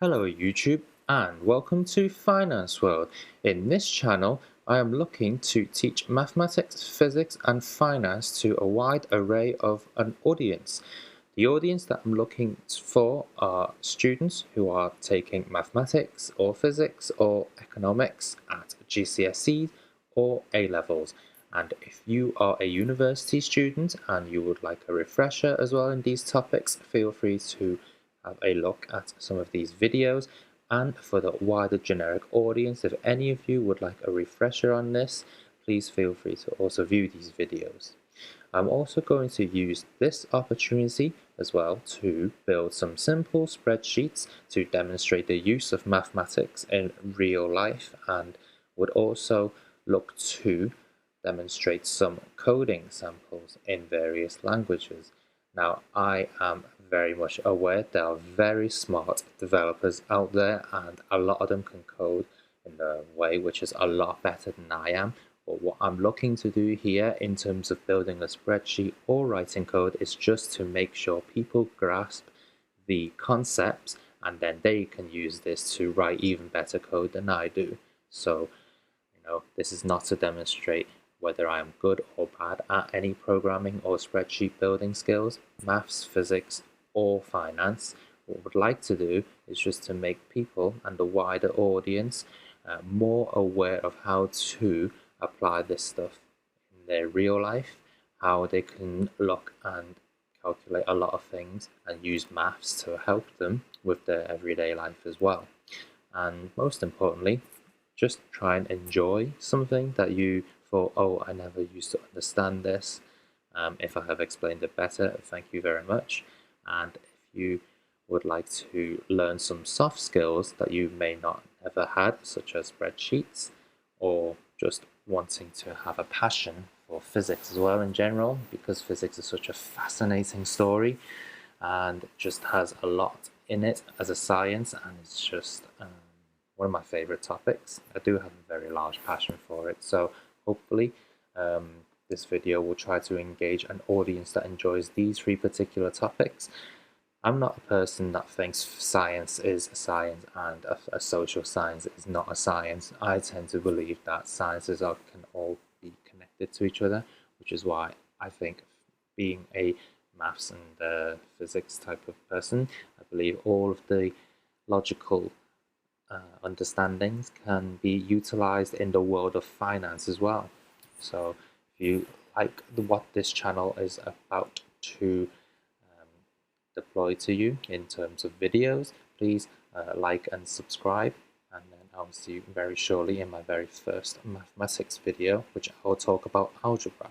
Hello YouTube and welcome to Finance World. In this channel I am looking to teach mathematics, physics and finance to a wide array of an audience. The audience that I'm looking for are students who are taking mathematics or physics or economics at GCSE or A-levels. And if you are a university student and you would like a refresher as well in these topics, feel free to have a look at some of these videos. And for the wider generic audience, if any of you would like a refresher on this, please feel free to also view these videos. I'm also going to use this opportunity as well to build some simple spreadsheets to demonstrate the use of mathematics in real life, and would also look to demonstrate some coding samples in various languages. Now, I am very much aware there are very smart developers out there, and a lot of them can code in a way which is a lot better than I am. But what I'm looking to do here in terms of building a spreadsheet or writing code is just to make sure people grasp the concepts, and then they can use this to write even better code than I do. So, this is not to demonstrate whether I am good or bad at any programming or spreadsheet building skills, maths, physics, or finance. What I would like to do is just to make people and the wider audience more aware of how to apply this stuff in their real life, how they can look and calculate a lot of things and use maths to help them with their everyday life as well. And most importantly, just try and enjoy something that you thought, oh, I never used to understand this. If I have explained it better, thank you very much. And if you would like to learn some soft skills that you may not ever had, such as spreadsheets, or just wanting to have a passion for physics as well in general, because physics is such a fascinating story and just has a lot in it as a science, and it's just one of my favorite topics. I do have a very large passion for it, so hopefully this video will try to engage an audience that enjoys these three particular topics. I'm not a person that thinks science is a science and a social science is not a science. I tend to believe that sciences can all be connected to each other, which is why I think being a maths and physics type of person, I believe all of the logical understandings can be utilized in the world of finance as well. So if you like what this channel is about to deploy to you in terms of videos, please like and subscribe, and then I'll see you very shortly in my very first mathematics video, which I will talk about algebra.